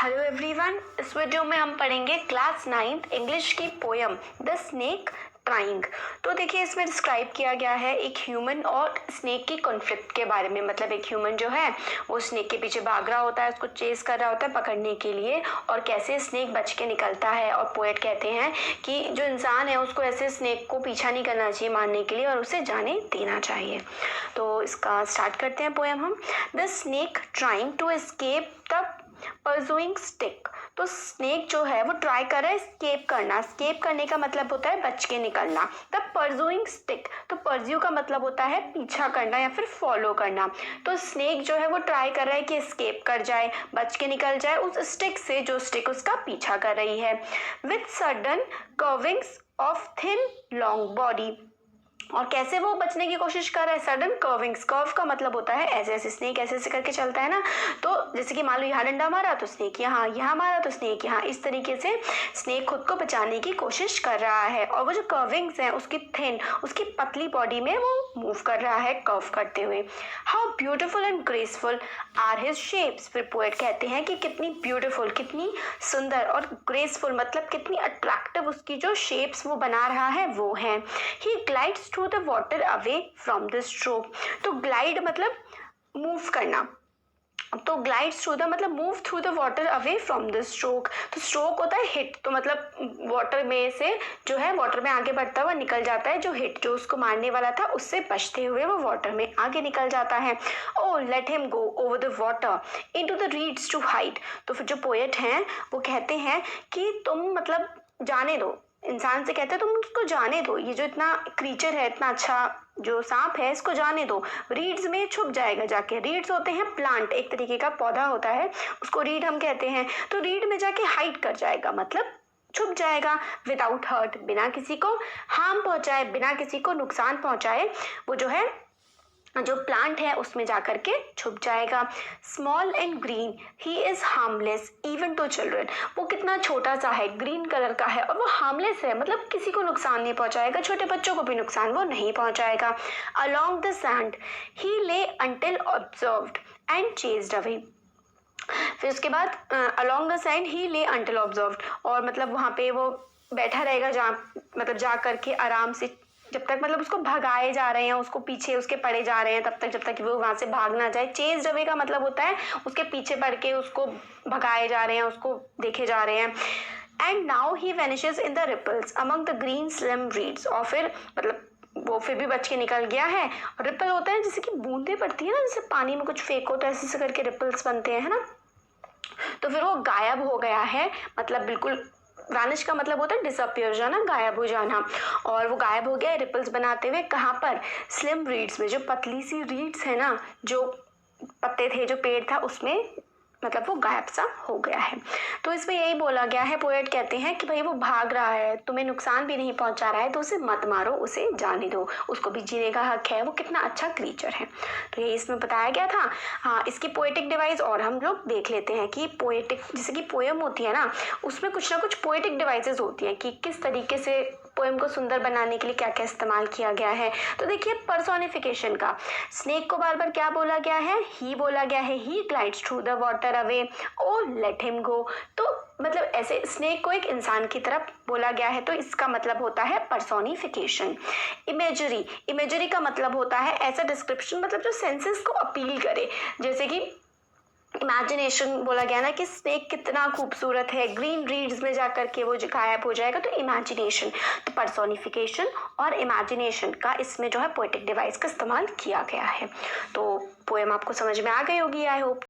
Hello everyone, इस video में हम पढ़ेंगे क्लास 9th इंग्लिश की पोयम द स्नेक ट्राइंग। तो देखिए, इसमें डिस्क्राइब किया गया है एक ह्यूमन और स्नेक की कॉन्फ्लिक्ट के बारे में। मतलब एक ह्यूमन जो है वो स्नेक के पीछे भाग रहा होता है, उसको चेस कर रहा होता है पकड़ने के लिए, और कैसे स्नेक बच के निकलता है। और पोएट कहते हैं कि जो इंसान है उसको ऐसे स्नेक को पीछा नहीं करना चाहिए मारने के लिए, और उसे जाने देना चाहिए। तो इसका स्टार्ट करते हैं पोएम हम। The snake trying to escape the pursuing stick. तो स्नेक जो है वो ट्राई कर रहा है स्केप करना। स्केप करने का मतलब होता है बच के निकलना। द परसुइंग स्टिक, तो परस्यू का मतलब होता है पीछा करना या फिर फॉलो करना। तो स्नेक जो है वो ट्राई कर रहा है कि स्केप कर जाए, बच के निकल जाए उस स्टिक से जो स्टिक उसका पीछा कर रही है। With sudden curvings of thin long body, और कैसे वो बचने की कोशिश कर रहा है। सडन कर्विंग्स, कर्व का मतलब होता है ऐसे ऐसे, स्नेक ऐसे ऐसे करके चलता है ना। तो जैसे कि मान लो यहाँ डंडा मारा तो स्नेक यहाँ, यहाँ मारा तो स्नेक यहाँ, इस तरीके से स्नेक खुद को बचाने की कोशिश कर रहा है। और वो जो कर्विंग्स हैं उसकी थिन, उसकी पतली बॉडी में वो मूव कर रहा है कर्व करते हुए। How beautiful and graceful are his shapes. फिर पोएट कहते हैं कि कितनी ब्यूटिफुल, कितनी सुंदर, और ग्रेसफुल मतलब कितनी अट्रैक्टिव उसकी जो शेप्स वो बना रहा है वो हैं। He glides through the water away from the stroke. तो ग्लाइड मतलब मूव करना, तो ग्लाइड्स थ्रू द मतलब move through the water away from the stroke. तो स्ट्रोक होता है हिट, तो मतलब वाटर में से जो है वाटर में आगे बढ़ता हुआ निकल जाता है। जो हिट, जो उसको मारने वाला था उससे बचते हुए वो वाटर में आगे निकल जाता है। O let him go over the water into the reeds to hide. तो फिर जो पोएट हैं वो कहते हैं कि तुम मतलब जाने दो, इंसान से कहते हैं तुम उसको जाने दो, ये जो इतना क्रीचर है, इतना अच्छा जो सांप है, इसको जाने दो, रीड्स में छुप जाएगा जाके। रीड्स होते हैं प्लांट, एक तरीके का पौधा होता है, उसको रीड हम कहते हैं। तो रीड में जाके हाइड कर जाएगा, मतलब छुप जाएगा। विदाउट हर्ट, बिना किसी को हार्म पहुंचाए, बिना किसी को नुकसान पहुंचाए, वो जो है जो प्लांट है उसमें जाकर के छुप जाएगा। Small and green he is harmless even to children. वो कितना छोटा सा है, ग्रीन कलर का है, और वो हार्मलेस है, मतलब किसी को नुकसान नहीं पहुंचाएगा, छोटे बच्चों को भी नुकसान वो नहीं पहुंचाएगा। अलोंग द सैंड ही ले until observed and chased away. फिर उसके बाद अलोंग द सैंड ही ले अंटिल ऑब्जर्व्ड, और मतलब वहाँ पे वो बैठा रहेगा जहाँ मतलब जा करके आराम से, जब तक मतलब उसको भगाए जा रहे हैं, उसको पीछे उसके पड़े जा रहे हैं, तब तक जब तक वो वहां से भाग ना जाए। चेज अवे का मतलब होता है उसके पीछे पड़ के उसको भगाए जा रहे हैं, उसको देखे जा रहे हैं। And now he vanishes in the ripples among the green slim reeds. और फिर मतलब वो फिर भी बच के निकल गया है। रिपल होता है जैसे कि बूंदे पड़ती है ना, जैसे पानी में कुछ फेंको तो ऐसे करके रिपल्स बनते हैं, है ना। तो फिर वो गायब हो गया है, मतलब बिल्कुल वैनिश का मतलब होता है डिसअपियर जाना, गायब हो जाना। और वो गायब हो गया रिपल्स बनाते हुए, कहाँ पर? स्लिम रीड्स में, जो पतली सी रीड्स है ना, जो पत्ते थे, जो पेड़ था उसमें, मतलब वो गायब सा हो गया है। तो इसमें यही बोला गया है, पोएट कहते हैं कि भाई वो भाग रहा है, तुम्हें नुकसान भी नहीं पहुंचा रहा है, तो उसे मत मारो, उसे जाने दो, उसको भी जीने का हक है, वो कितना अच्छा क्रीचर है। तो यही इसमें बताया गया था। हाँ, इसकी पोएटिक डिवाइस और हम लोग देख लेते हैं कि पोएटिक, जैसे कि पोएम होती है ना, उसमें कुछ ना कुछ पोएटिक डिवाइसेस होती हैं कि किस तरीके से पोएम को सुंदर बनाने के लिए क्या क्या इस्तेमाल किया गया है। तो देखिए, पर्सोनिफिकेशन का, स्नेक को बार बार क्या बोला गया है? ही बोला गया है। He glides through the water away, O let him go. तो मतलब ऐसे स्नेक को एक इंसान की तरफ बोला गया है, तो इसका मतलब होता है पर्सोनिफिकेशन। इमेजरी, इमेजरी का मतलब होता है ऐसा डिस्क्रिप्शन, मतलब जो सेंसेस को अपील करे। जैसे कि इमेजिनेशन बोला गया ना कि स्नेक कितना खूबसूरत है, ग्रीन रीड्स में जाकर के वो गायब हो जाएगा, तो इमेजिनेशन। तो पर्सोनिफिकेशन और इमेजिनेशन का इसमें जो है पोएटिक डिवाइस का इस्तेमाल किया गया है। तो पोएम आपको समझ में आ गई होगी, आई होप।